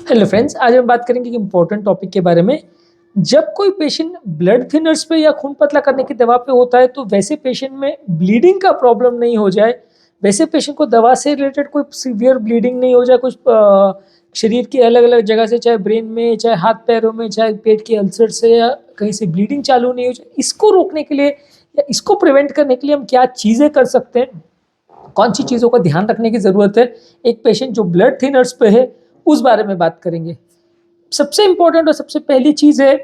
Hello friends, आज हम बात करेंगे एक इम्पोर्टेंट टॉपिक के बारे में। जब कोई पेशेंट ब्लड थिनर्स पे या खून पतला करने की दवा पे होता है तो वैसे पेशेंट में ब्लीडिंग का प्रॉब्लम नहीं हो जाए, वैसे पेशेंट को दवा से रिलेटेड कोई सीवियर ब्लीडिंग नहीं हो जाए, कुछ शरीर की अलग अलग जगह से, चाहे ब्रेन में, चाहे हाथ पैरों में, चाहे पेट के अल्सर से या कहीं से ब्लीडिंग चालू नहीं हो जाए, इसको रोकने के लिए या इसको प्रिवेंट करने के लिए हम क्या चीज़ें कर सकते हैं, कौन सी चीज़ों का ध्यान रखने की ज़रूरत है एक पेशेंट जो ब्लड थिनर्स पे है, उस बारे में बात करेंगे। सबसे इम्पोर्टेंट और सबसे पहली चीज़ है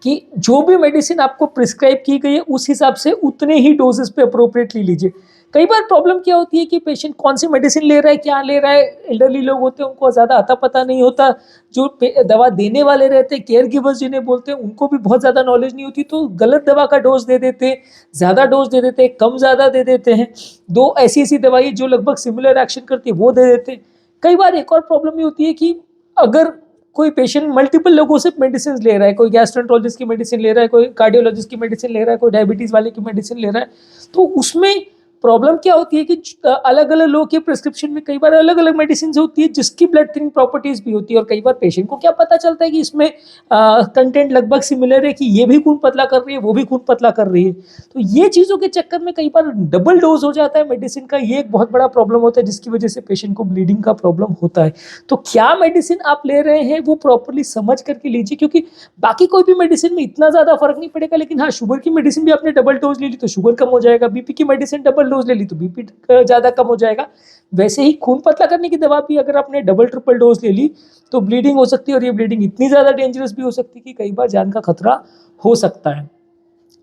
कि जो भी मेडिसिन आपको प्रिस्क्राइब की गई है उस हिसाब से उतने ही डोजेस पे अप्रोप्रिएटली लीजिए। कई बार प्रॉब्लम क्या होती है कि पेशेंट कौन सी मेडिसिन ले रहा है, क्या ले रहा है, एल्डरली लोग होते हैं उनको ज़्यादा आता पता नहीं होता, जो दवा देने वाले रहते हैं, केयर गिवर्स जिन्हें बोलते हैं, उनको भी बहुत ज़्यादा नॉलेज नहीं होती, तो गलत दवा का डोज दे देते हैं, ज़्यादा डोज दे देते हैं, कम ज़्यादा दे देते हैं, दो ऐसी ऐसी दवाई जो लगभग सिमिलर एक्शन करती है वो दे देते हैं। कई बार एक और प्रॉब्लम ये होती है कि अगर कोई पेशेंट मल्टीपल लोगों से मेडिसिन ले रहा है, कोई गैस्ट्रोएंटरोलॉजिस्ट की मेडिसिन ले रहा है, कोई कार्डियोलॉजिस्ट की मेडिसिन ले रहा है, कोई डायबिटीज वाले की मेडिसिन ले रहा है, तो उसमें प्रॉब्लम क्या होती है कि अलग अलग लोगों के प्रिस्क्रिप्शन में कई बार अलग अलग मेडिसिन होती है जिसकी ब्लड थिनिंग प्रॉपर्टीज भी होती है, और कई बार पेशेंट को क्या पता चलता है कि इसमें कंटेंट लगभग सिमिलर है, कि ये भी खून पतला कर रही है, वो भी खून पतला कर रही है। तो ये चीज़ों के चक्कर में कई बार डबल डोज हो जाता है मेडिसिन का, ये एक बहुत बड़ा प्रॉब्लम होता है जिसकी वजह से पेशेंट को ब्लीडिंग का प्रॉब्लम होता है। तो क्या मेडिसिन आप ले रहे हैं वो प्रॉपरली समझ करके लीजिए, क्योंकि बाकी कोई भी मेडिसिन में इतना ज़्यादा फर्क नहीं पड़ेगा, लेकिन हाँ, शुगर की मेडिसिन भी आपने डबल डोज ले ली तो शुगर कम हो जाएगा, बीपी की मेडिसिन डबल डोज ले ली तो बीपी ज़्यादा कम हो जाएगा। वैसे ही खून पतला करने की दवा भी अगर आपने डबल ट्रिपल डोज ले ली तो ब्लीडिंग हो सकती है, और ये ब्लीडिंग इतनी ज़्यादा डेंजरस भी हो सकती है कि कई बार जान का खतरा हो सकता है।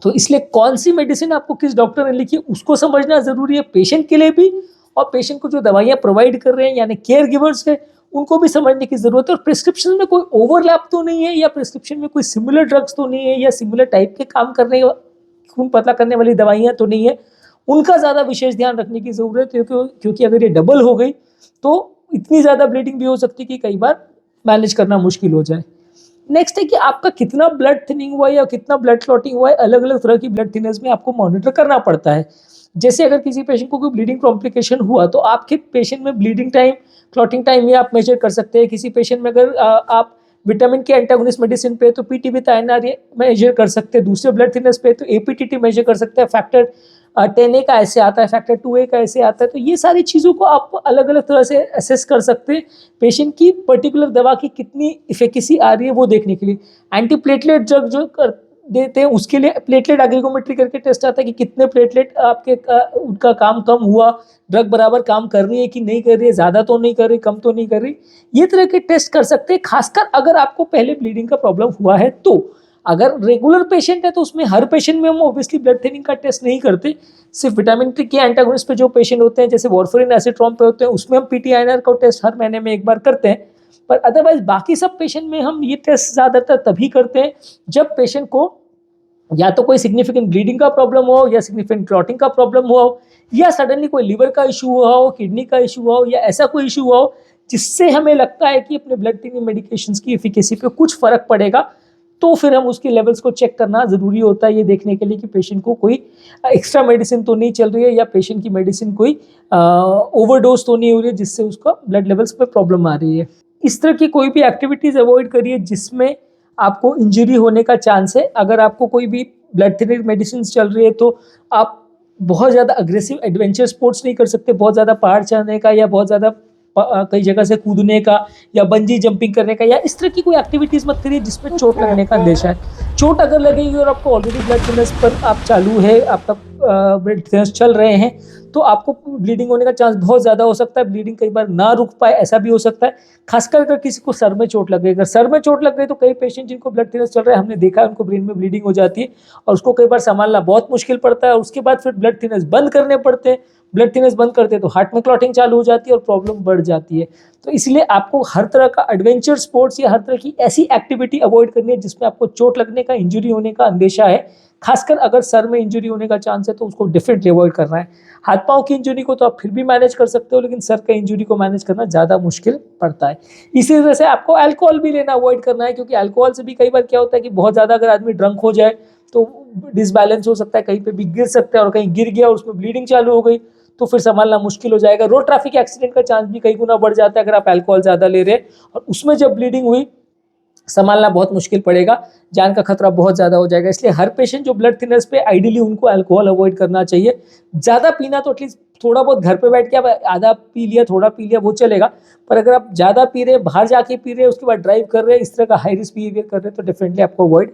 तो इसलिए कौन सी मेडिसिन आपको किस डॉक्टर ने लिखी है उसको समझना ज़रूरी है, पेशेंट के लिए भी, और पेशेंट को जो दवाइयाँ प्रोवाइड कर रहे हैं यानी केयर गिवर्स है उनको भी समझने की ज़रूरत है। और प्रिस्क्रिप्शन में कोई ओवरलैप तो नहीं है, या प्रिस्क्रिप्शन में कोई सिमिलर ड्रग्स तो नहीं है, या सिमिलर टाइप के काम करने खून पतला करने वाली दवाइयाँ तो नहीं है, उनका ज़्यादा विशेष ध्यान रखने की ज़रूरत है, क्योंकि अगर ये डबल हो गई तो इतनी ज़्यादा ब्लीडिंग भी हो सकती है कि कई बार मैनेज करना मुश्किल हो जाए। नेक्स्ट है कि आपका कितना ब्लड थिनिंग हुआ है या कितना ब्लड क्लॉटिंग हुआ है, अलग अलग तरह की ब्लड थिनर्स में आपको मॉनिटर करना पड़ता है। जैसे अगर किसी पेशेंट को कोई ब्लीडिंग कॉम्प्लिकेशन हुआ तो आपके पेशेंट में ब्लीडिंग टाइम, क्लॉटिंग टाइम ये आप मेजर कर सकते हैं। किसी पेशेंट में अगर आप विटामिन के एंटागोनिस्ट मेडिसिन पे तो पीटी विद आईएनआर ये मेजर कर सकते हैं, दूसरे ब्लड थिनर्स पे तो एपीटीटी मेजर कर सकते हैं, फैक्टर 10A का ऐसे आता है, फैक्टर 2A का ऐसे आता है। तो ये सारी चीज़ों को आप अलग अलग तरह से असेस कर सकते हैं पेशेंट की पर्टिकुलर दवा की कितनी इफेकेसी आ रही है वो देखने के लिए। एंटी प्लेटलेट ड्रग जो देते हैं उसके लिए प्लेटलेट एग्रीगोमेट्री करके टेस्ट आता है कि कितने प्लेटलेट आपके उनका काम कम हुआ, ड्रग बराबर काम कर रही है कि नहीं कर रही है, ज़्यादा तो नहीं कर रही, कम तो नहीं कर रही, ये तरह के टेस्ट कर सकते हैं। खासकर अगर आपको पहले ब्लीडिंग का प्रॉब्लम हुआ है तो। अगर रेगुलर पेशेंट है तो उसमें हर पेशेंट में हम ऑब्वियसली ब्लड थिनिंग का टेस्ट नहीं करते, सिर्फ विटामिन के एंटागोनिस्ट पे जो पेशेंट होते हैं जैसे वार्फरिन एसिट्रॉम पे होते हैं उसमें हम पीटीआईएनआर का टेस्ट हर महीने में एक बार करते हैं। पर अदरवाइज बाकी सब पेशेंट में हम ये टेस्ट ज़्यादातर तभी करते हैं जब पेशेंट को या तो कोई सिग्निफिकेंट ब्लीडिंग का प्रॉब्लम हो, या सिग्निफिकेंट क्लॉटिंग का प्रॉब्लम हुआ हो, या सडनली कोई लिवर का इशू हुआ हो, किडनी का इशू हुआ हो, या ऐसा कोई इशू हुआ हो जिससे हमें लगता है कि अपने ब्लड थिनिंग मेडिकेशंस की एफिकेसी पे कुछ फर्क पड़ेगा, तो फिर हम उसके लेवल्स को चेक करना ज़रूरी होता है, ये देखने के लिए कि पेशेंट को कोई एक्स्ट्रा मेडिसिन तो नहीं चल रही है, या पेशेंट की मेडिसिन कोई ओवरडोज तो नहीं हो रही है जिससे उसका ब्लड लेवल्स पे प्रॉब्लम आ रही है। इस तरह की कोई भी एक्टिविटीज़ अवॉइड करिए जिसमें आपको इंजरी होने का चांस है। अगर आपको कोई भी ब्लड थिनर मेडिसिन चल रही है तो आप बहुत ज़्यादा अग्रेसिव एडवेंचर स्पोर्ट्स नहीं कर सकते, बहुत ज़्यादा पहाड़ चढ़ने का, या बहुत ज़्यादा कई जगह से कूदने का, या बंजी जंपिंग करने का, या इस तरह की कोई एक्टिविटीज़ मत करिए जिसमें चोट लगने का अंदेशा है। चोट अगर लगेगी और आपको ऑलरेडी ब्लड थिनर्स पर आप चालू है, आपका ब्लड थिनर्स चल रहे हैं, तो आपको ब्लीडिंग होने का चांस बहुत ज़्यादा हो सकता है। ब्लीडिंग कई बार ना रुक पाए ऐसा भी हो सकता है। खासकर अगर किसी को सर में चोट लग गई, अगर सर में चोट लग गई तो कई पेशेंट जिनको ब्लड थिनर्स चल रहा है हमने देखा है उनको ब्रेन में ब्लीडिंग हो जाती है, और उसको कई बार संभालना बहुत मुश्किल पड़ता है, और उसके बाद फिर ब्लड थिनर्स बंद करने पड़ते हैं। ब्लड थिनर्स बंद करते हैं तो हार्ट में क्लॉटिंग चालू हो जाती है और प्रॉब्लम बढ़ जाती है। तो इसलिए आपको हर तरह का एडवेंचर स्पोर्ट्स या हर तरह की ऐसी एक्टिविटी अवॉइड करनी है जिसमें आपको चोट लगने का, इंजरी होने का अंदेशा है। खासकर अगर सर में इंजरी होने का चांस है तो उसको डेफिनेटली अवॉइड करना है। हाथ पांव की इंजरी को तो आप फिर भी मैनेज कर सकते हो, लेकिन सर का इंजरी को मैनेज करना ज़्यादा मुश्किल पड़ता है। इसी तरह से आपको अल्कोहल भी लेना अवॉइड करना है, क्योंकि अल्कोहल से भी कई बार क्या होता है कि बहुत ज़्यादा अगर आदमी ड्रंक हो जाए तो डिसबैलेंस हो सकता है, कहीं पे भी गिर सकता है, और कहीं गिर गया और उसमें ब्लीडिंग चालू हो गई तो फिर संभालना मुश्किल हो जाएगा। रोड ट्रैफिक एक्सीडेंट का चांस भी कई गुना बढ़ जाता है अगर आप अल्कोहल ज़्यादा ले रहे हैं, और उसमें जब ब्लीडिंग हुई संभालना बहुत मुश्किल पड़ेगा, जान का खतरा बहुत ज़्यादा हो जाएगा। इसलिए हर पेशेंट जो ब्लड थिनर्स पे, आइडियली उनको अल्कोहल अवॉइड करना चाहिए। ज़्यादा पीना तो एटलीस्ट थोड़ा बहुत घर पे बैठ के आप आधा पी लिया, थोड़ा पी लिया, वो चलेगा। पर अगर आप ज़्यादा पी रहे हैं, बाहर जाके पी रहे हैं, उसके बाद ड्राइव कर रहे हैं, इस तरह का हाई रिस्क बिहेवियर कर रहे हैं, तो डेफिनेटली आपको अवॉइड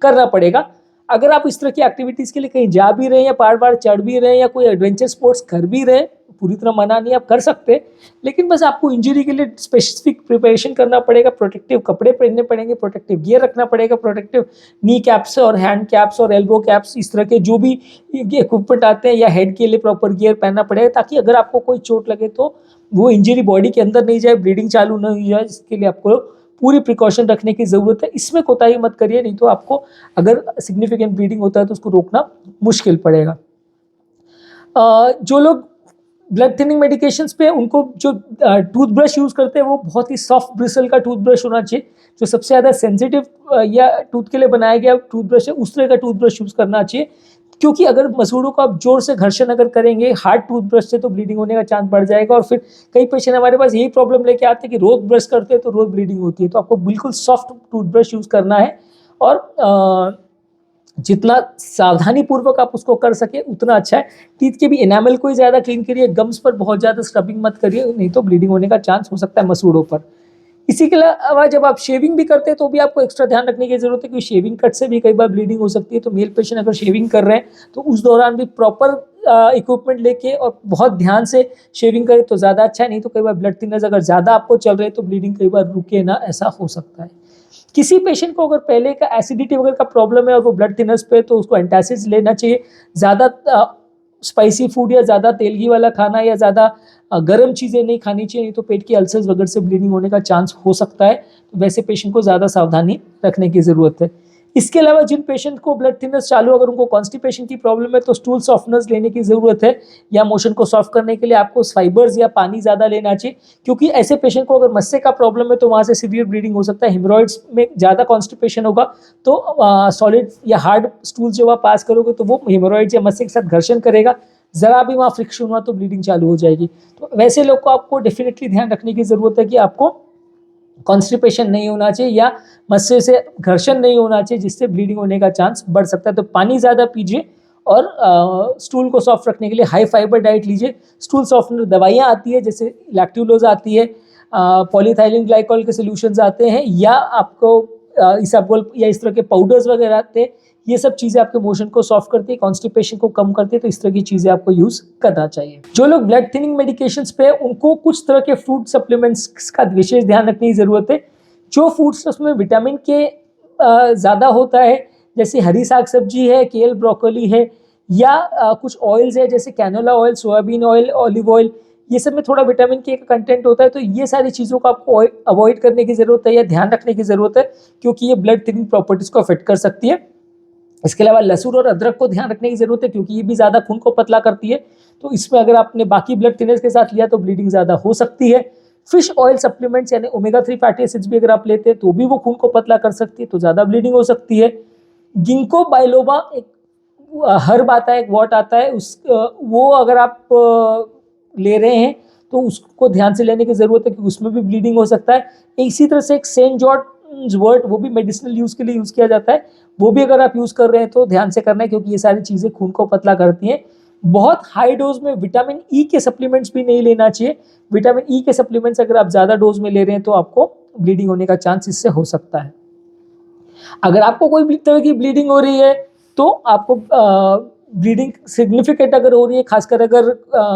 करना पड़ेगा। अगर आप इस तरह की एक्टिविटीज़ के लिए कहीं जा भी रहे हैं, या पहाड़ चढ़ भी रहे हैं, या कोई एडवेंचर स्पोर्ट्स कर भी रहे हैं, पूरी तरह मना नहीं, आप कर सकते, लेकिन बस आपको इंजरी के लिए स्पेसिफिक प्रिपरेशन करना पड़ेगा। प्रोटेक्टिव कपड़े पहनने पड़ेंगे, प्रोटेक्टिव गियर रखना पड़ेगा, प्रोटेक्टिव नी कैप्स और हैंड कैप्स और एल्बो कैप्स, इस तरह के जो भी इक्विपमेंट आते हैं, या हेड के लिए प्रॉपर गियर पहनना पड़ेगा, ताकि अगर आपको कोई चोट लगे तो वो इंजरी बॉडी के अंदर नहीं जाए, ब्लीडिंग चालू नहीं हो जाए। इसके लिए आपको पूरी प्रिकॉशन रखने की ज़रूरत है। इसमें कोताही मत करिए, नहीं तो आपको अगर सिग्निफिकेंट ब्लीडिंग होता है तो उसको रोकना मुश्किल पड़ेगा। जो लोग ब्लड थिनिंग मेडिकेशंस पे, उनको जो टूथब्रश यूज़ करते हैं वो बहुत ही सॉफ्ट ब्रिसल का टूथब्रश होना चाहिए। जो सबसे ज़्यादा सेंसिटिव या टूथ के लिए बनाया गया टूथब्रश है, उस तरह का टूथब्रश यूज़ करना चाहिए, क्योंकि अगर मसूड़ों को आप जोर से घर्षण अगर करेंगे हार्ड टूथब्रश से, तो ब्लीडिंग होने का चांस बढ़ जाएगा। और फिर कई पेशेंट हमारे पास यही प्रॉब्लम लेके आते हैं कि रोज़ ब्रश करते हैं तो रोज़ ब्लीडिंग होती है। तो आपको बिल्कुल सॉफ्ट टूथब्रश यूज़ करना है, और जितना सावधानी पूर्वक आप उसको कर सके उतना अच्छा है। टीथ के भी एनामल को ही ज़्यादा क्लीन करिए, गम्स पर बहुत ज़्यादा स्क्रबिंग मत करिए, नहीं तो ब्लीडिंग होने का चांस हो सकता है मसूड़ों पर। इसी के अलावा जब आप शेविंग भी करते हैं तो भी आपको एक्स्ट्रा ध्यान रखने की जरूरत है, क्योंकि शेविंग कट से भी कई बार ब्लीडिंग हो सकती है। तो मेल पेशेंट अगर शेविंग कर रहे हैं तो उस दौरान भी प्रॉपर इक्विपमेंट लेके और बहुत ध्यान से शेविंग करें तो ज़्यादा अच्छा है, नहीं तो कई बार ब्लड थिनर्स अगर ज़्यादा आपको चल रहे हैं तो ब्लीडिंग कई बार रुके ना, ऐसा हो सकता है। किसी पेशेंट को अगर पहले का एसिडिटी वगैरह का प्रॉब्लम है और वो ब्लड थिनर्स पे, तो उसको एंटासिड्स लेना चाहिए। ज़्यादा स्पाइसी फूड या ज़्यादा तेलगी वाला खाना या ज़्यादा गर्म चीज़ें नहीं खानी चाहिए, नहीं तो पेट की अल्सर्स वगैरह से ब्लीडिंग होने का चांस हो सकता है। तो वैसे पेशेंट को ज़्यादा सावधानी रखने की ज़रूरत है। इसके अलावा जिन पेशेंट को ब्लड थिनर्स चालू, अगर उनको कॉन्स्टिपेशन की प्रॉब्लम है तो स्टूल सॉफ्टनर्स लेने की ज़रूरत है, या मोशन को सॉफ्ट करने के लिए आपको फाइबर्स या पानी ज़्यादा लेना चाहिए, क्योंकि ऐसे पेशेंट को अगर मस्से का प्रॉब्लम है तो वहाँ से सीवियर ब्लीडिंग हो सकता है। हेमरॉइड्स में ज़्यादा कॉन्स्टिपेशन होगा तो सॉलिड या हार्ड स्टूल जो आप पास करोगे तो वो हेमरॉइड्स या मस्से के साथ घर्षण करेगा, ज़रा भी वहाँ फ्रिक्शन हुआ तो ब्लीडिंग चालू हो जाएगी। तो वैसे लोग को आपको डेफिनेटली ध्यान रखने की ज़रूरत है कि आपको कॉन्स्टिपेशन नहीं होना चाहिए या मस्से से घर्षण नहीं होना चाहिए, जिससे ब्लीडिंग होने का चांस बढ़ सकता है। तो पानी ज़्यादा पीजिए, और स्टूल को सॉफ्ट रखने के लिए हाई फाइबर डाइट लीजिए। स्टूल सॉफ्टनर दवाइयाँ आती है, जैसे लैक्टुलोज आती है, पॉलीथाइलिन ग्लाइकॉल के सोल्यूशंस आते हैं, या आपको इसबगोल या इस तरह के पाउडर्स वगैरह आते हैं। ये सब चीज़ें आपके मोशन को सॉफ्ट करती है, कॉन्स्टिपेशन को कम करती है। तो इस तरह की चीज़ें आपको यूज़ करना चाहिए। जो लोग ब्लड थिनिंग मेडिकेशंस पे, उनको कुछ तरह के फ्रूट सप्लीमेंट्स का विशेष ध्यान रखने की ज़रूरत है। जो फूड्स उसमें विटामिन के ज़्यादा होता है, जैसे हरी साग सब्जी है, केल, ब्रोकोली है, या कुछ ऑयल्स है जैसे canola oil, soybean oil, olive oil, ये सब में थोड़ा विटामिन के का कंटेंट होता है। तो ये सारी चीज़ों को आपको अवॉइड करने की ज़रूरत है या ध्यान रखने की ज़रूरत है, क्योंकि ये ब्लड थिनिंग प्रॉपर्टीज़ को अफेक्ट कर सकती है। इसके अलावा लहसुन और अदरक को ध्यान रखने की ज़रूरत है, क्योंकि ये भी ज़्यादा खून को पतला करती है। तो इसमें अगर आपने बाकी ब्लड थिनर्स के साथ लिया तो ब्लीडिंग ज़्यादा हो सकती है। फिश ऑयल सप्लीमेंट्स यानी ओमेगा 3 फैटी एसिड्स भी अगर आप लेते हैं तो भी वो खून को पतला कर सकती है, तो ज़्यादा ब्लीडिंग हो सकती है। गिंको बाइलोबा एक हर्ब आता है, एक वॉट आता है, वो अगर आप ले रहे हैं तो उसको ध्यान से लेने की ज़रूरत है, क्योंकि उसमें भी ब्लीडिंग हो सकता है। इसी तरह से एक सेंट जॉर्ज वर्ट, वो भी मेडिसिनल यूज़ के लिए यूज़ किया जाता है, वो भी अगर आप यूज़ कर रहे हैं तो ध्यान से करना है, क्योंकि ये सारी चीज़ें खून को पतला करती हैं। बहुत हाई डोज में विटामिन ई के सप्लीमेंट्स भी नहीं लेना चाहिए। विटामिन ई के सप्लीमेंट्स अगर आप ज़्यादा डोज में ले रहे हैं तो आपको ब्लीडिंग होने का चांस इससे हो सकता है। अगर आपको कोई भी तरह की ब्लीडिंग हो रही है तो आपको ब्लीडिंग सिग्निफिकेंट अगर हो रही है, खासकर अगर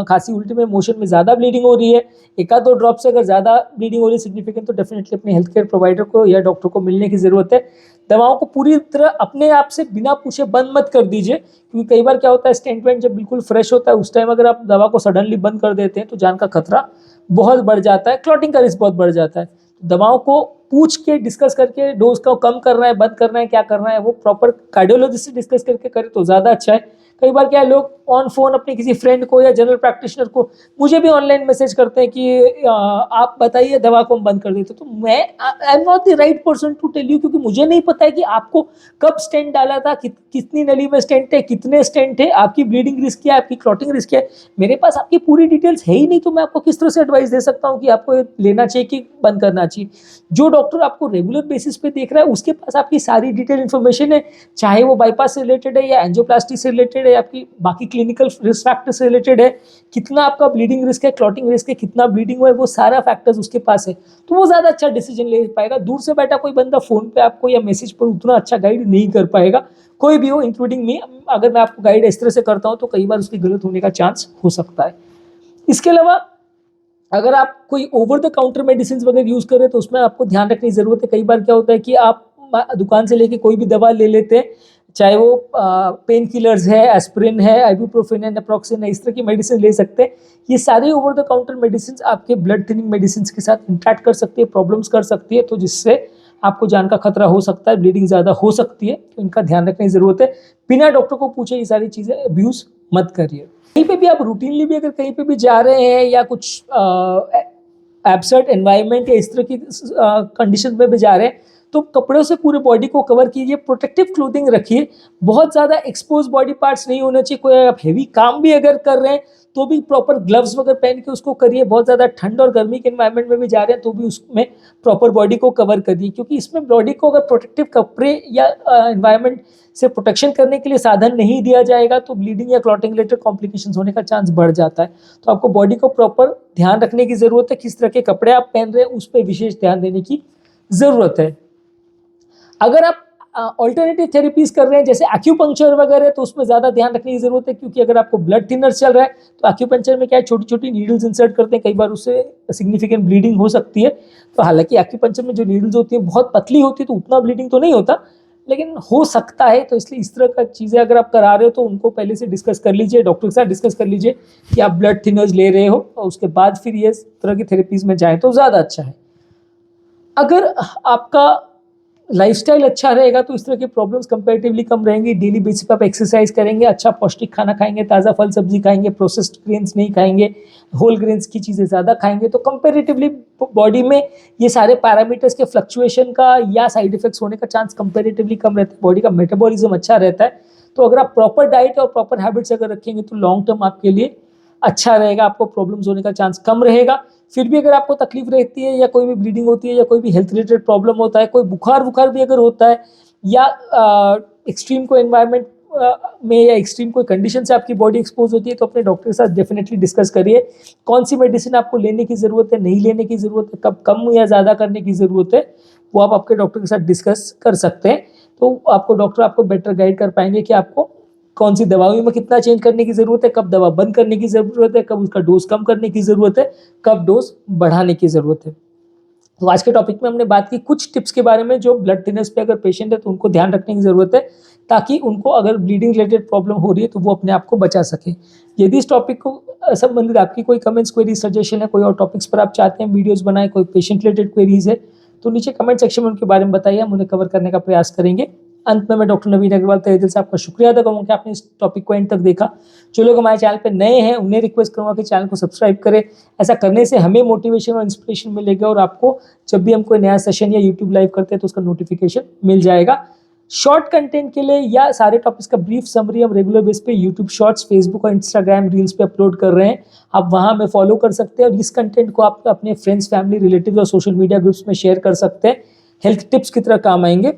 खांसी उल्टी में मोशन में ज़्यादा ब्लीडिंग हो रही है, एक आध दो ड्रॉप से अगर ज़्यादा ब्लीडिंग हो रही है सिग्निफिकेंट, तो डेफिनेटली अपने हेल्थ केयर प्रोवाइडर को या डॉक्टर को मिलने की ज़रूरत है। दवाओं को पूरी तरह अपने आप से बिना पूछे बंद मत कर दीजिए, क्योंकि कई बार क्या होता है, स्टेंट वेंट जब बिल्कुल फ्रेश होता है उस टाइम अगर आप दवा को सडनली बंद कर देते हैं तो जान का खतरा बहुत बढ़ जाता है, क्लॉटिंग का रिस्क बहुत बढ़ जाता है। दवाओं को पूछ के डिस्कस करके डोज को कम करना है, बंद करना है, क्या करना है, वो प्रॉपर कार्डियोलॉजिस्ट से डिस्कस करके करें तो ज़्यादा अच्छा है। कई बार क्या है, लोग ऑन फोन अपने किसी फ्रेंड को या जनरल प्रैक्टिशनर को, मुझे भी ऑनलाइन मैसेज करते हैं कि आप बताइए दवा को हम बंद कर देते, तो मैं I am not the right person to tell you, क्योंकि मुझे नहीं पता है कि आपको कब स्टेंट डाला था, कितनी नली में स्टेंट है, कितने स्टेंट है, आपकी ब्लीडिंग रिस्क क्या है, आपकी क्लॉटिंग रिस्क क्या है। मेरे पास आपकी पूरी डिटेल्स है ही नहीं, तो मैं आपको किस तरह से एडवाइस दे सकता हूँ कि आपको लेना चाहिए कि बंद करना चाहिए। जो डॉक्टर आपको रेगुलर बेसिस पे देख रहा है उसके पास आपकी सारी डिटेल इन्फॉर्मेशन है, चाहे वो बाईपास से रिलेटेड है या एंजियोप्लास्टी से रिलेटेड है, आपकी बाकी क्लिनिकल रिस्क फैक्टर से रिलेटेड है, कितना आपका ब्लीडिंग रिस्क है, क्लॉटिंग रिस्क है, कितना ब्लीडिंग हुआ है, वो सारा फैक्टर्स उसके पास है, तो वो ज़्यादा अच्छा डिसीजन ले पाएगा। दूर से बैठा कोई बंदा फोन पे आपको या मैसेज पर उतना अच्छा गाइड नहीं कर पाएगा, कोई भी हो इंक्लूडिंग मी। अगर मैं आपको गाइड इस तरह से करता हूँ तो कई बार उसकी गलत होने का चांस हो सकता है। इसके अलावा अगर आप कोई ओवर द काउंटर मेडिसिन वगैरह यूज करें तो उसमें आपको ध्यान रखने की जरूरत है। कई बार क्या होता है कि आप दुकान से लेके कोई भी दवा ले लेते हैं, चाहे वो पेन किलर्स है, एस्पिरिन है, आइबुप्रोफेन है, नेप्रोक्सिन है, इस तरह की मेडिसिन ले सकते हैं। ये सारी ओवर द काउंटर मेडिसिन आपके ब्लड थिनिंग मेडिसिन के साथ इंटरेक्ट कर सकती है, प्रॉब्लम्स कर सकती है, तो जिससे आपको जान का खतरा हो सकता है, ब्लीडिंग ज़्यादा हो सकती है, तो इनका ध्यान रखने की ज़रूरत है। बिना डॉक्टर को पूछे ये सारी चीज़ें अब्यूज़ मत करिए। कहीं पे भी आप रूटीनली भी अगर कहीं पे भी जा रहे हैं या कुछ एब्सर्ट एनवायरनमेंट या इस तरह की कंडीशन में भी जा रहे हैं, तो कपड़ों से पूरे बॉडी को कवर कीजिए, प्रोटेक्टिव क्लोथिंग रखिए, बहुत ज़्यादा एक्सपोज बॉडी पार्ट्स नहीं होने चाहिए। कोई आप हेवी काम भी अगर कर रहे हैं तो भी प्रॉपर ग्लव्स वगैरह पहन के उसको करिए। बहुत ज़्यादा ठंड और गर्मी के एनवायरनमेंट में भी जा रहे हैं तो भी उसमें प्रॉपर बॉडी को कवर करिए, क्योंकि इसमें बॉडी को अगर प्रोटेक्टिव कपड़े या एनवायरनमेंट से प्रोटेक्शन करने के लिए साधन नहीं दिया जाएगा तो ब्लीडिंग या क्लॉटिंग रिलेटेड कॉम्प्लिकेशंस होने का चांस बढ़ जाता है। तो आपको बॉडी को प्रॉपर ध्यान रखने की ज़रूरत है, किस तरह के कपड़े आप पहन रहे हैं उस पर विशेष ध्यान देने की ज़रूरत है। अगर आप ऑल्टरनेटिव थेरेपीज कर रहे हैं जैसे एक्यूपंक्चर वगैरह, तो उसमें ज़्यादा ध्यान रखने की ज़रूरत है, क्योंकि अगर आपको ब्लड थिनर चल रहा है तो एक्यूपंक्चर में क्या है, छोटी छोटी नीडल्स इंसर्ट करते हैं, कई बार उससे सिग्निफिकेंट ब्लीडिंग हो सकती है। तो हालांकि एक्यूपंक्चर में जो नीडल्स होती हैं बहुत पतली होती है तो उतना ब्लीडिंग तो नहीं होता, लेकिन हो सकता है। तो इसलिए इस तरह का चीज़ें अगर आप करा रहे हो तो उनको पहले से डिस्कस कर लीजिए, डॉक्टर के साथ डिस्कस कर लीजिए कि आप ब्लड थिनर्स ले रहे हो, और उसके बाद फिर ये तरह की थेरेपीज में जाएँ तो ज़्यादा अच्छा है। अगर आपका लाइफस्टाइल अच्छा रहेगा तो इस तरह की प्रॉब्लम्स कंपैरेटिवली कम रहेंगी। डेली बेसिस पर आप एक्सरसाइज करेंगे, अच्छा पौष्टिक खाना खाएंगे, ताज़ा फल सब्जी खाएंगे, प्रोसेस्ड ग्रेन्स नहीं खाएंगे, होल ग्रेन्स की चीज़ें ज़्यादा खाएंगे, तो कंपैरेटिवली बॉडी में ये सारे पैरामीटर्स के फ्लक्चुएशन का या साइड इफेक्ट्स होने का चांस कंपैरेटिवली कम रहता है। बॉडी का मेटाबॉलिज्म अच्छा रहता है। तो अगर आप प्रॉपर डाइट और प्रॉपर हैबिट्स अगर रखेंगे तो लॉन्ग टर्म आपके लिए अच्छा रहेगा, आपको प्रॉब्लम्स होने का चांस कम रहेगा। फिर भी अगर आपको तकलीफ रहती है या कोई भी ब्लीडिंग होती है या कोई भी हेल्थ रिलेटेड प्रॉब्लम होता है, कोई बुखार भी अगर होता है या एक्सट्रीम कोई एनवायरनमेंट में या एक्सट्रीम कोई कंडीशन से आपकी बॉडी एक्सपोज होती है, तो अपने डॉक्टर के साथ डेफिनेटली डिस्कस करिए कौन सी मेडिसिन आपको लेने की ज़रूरत है, नहीं लेने की ज़रूरत है, कब कम या ज़्यादा करने की ज़रूरत है, वो आप आपके डॉक्टर के साथ डिस्कस कर सकते हैं। तो आपको डॉक्टर आपको बेटर गाइड कर पाएंगे कि आपको कौन सी दवाओं में कितना चेंज करने की ज़रूरत है, कब दवा बंद करने की ज़रूरत है, कब उसका डोज कम करने की ज़रूरत है, कब डोज बढ़ाने की ज़रूरत है। तो आज के टॉपिक में हमने बात की कुछ टिप्स के बारे में जो ब्लड थिनर्स पे अगर पेशेंट है तो उनको ध्यान रखने की ज़रूरत है, ताकि उनको अगर ब्लीडिंग रिलेटेड प्रॉब्लम हो रही है तो वो अपने आप को बचा सके। यदि इस टॉपिक को संबंधित आपकी कोई कमेंट्स, क्वेरी, सजेशन है, कोई और टॉपिक्स पर आप चाहते हैं वीडियोज़ बनाए, कोई पेशेंट रिलेटेड क्वेरीज है, तो नीचे कमेंट सेक्शन में उनके बारे में बताइए, हम उन्हें कवर करने का प्रयास करेंगे। अंत में मैं डॉक्टर नवीन अग्रवाल तहे दिल से आपका शुक्रिया अदा करूँगा कि आपने इस टॉपिक को एंड तक देखा। जो लोग हमारे चैनल पे नए हैं उन्हें रिक्वेस्ट करूँगा कि चैनल को सब्सक्राइब करें। ऐसा करने से हमें मोटिवेशन और इंस्पिरेशन मिलेगा और आपको जब भी हम कोई नया सेशन या यूट्यूब लाइव करते हैं तो उसका नोटिफिकेशन मिल जाएगा। शॉर्ट कंटेंट के लिए या सारे टॉपिक्स का ब्रीफ समरी हम रेगुलर बेस पे यूट्यूब शॉर्ट्स, फेसबुक और इंस्टाग्राम रील्स पे अपलोड कर रहे हैं, आप वहाँ हमें फॉलो कर सकते हैं और इस कंटेंट को आप अपने फ्रेंड्स, फैमिली, रिलेटिव और सोशल मीडिया ग्रुप्स में शेयर कर सकते हैं। हेल्थ टिप्स की तरह काम आएंगे।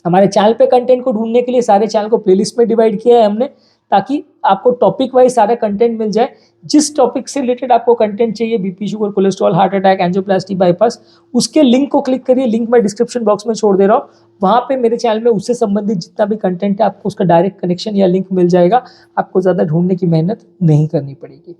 हमारे चैनल पे कंटेंट को ढूंढने के लिए सारे चैनल को प्लेलिस्ट में डिवाइड किया है हमने, ताकि आपको टॉपिक वाइज सारा कंटेंट मिल जाए। जिस टॉपिक से रिलेटेड आपको कंटेंट चाहिए, BP, sugar, cholesterol, heart attack, angioplasty, bypass, उसके लिंक को क्लिक करिए। लिंक मैं डिस्क्रिप्शन बॉक्स में छोड़ दे रहा हूँ। वहाँ पे मेरे चैनल में उससे संबंधित जितना भी कंटेंट है आपको उसका डायरेक्ट कनेक्शन या लिंक मिल जाएगा। आपको ज़्यादा ढूंढने की मेहनत नहीं करनी पड़ेगी।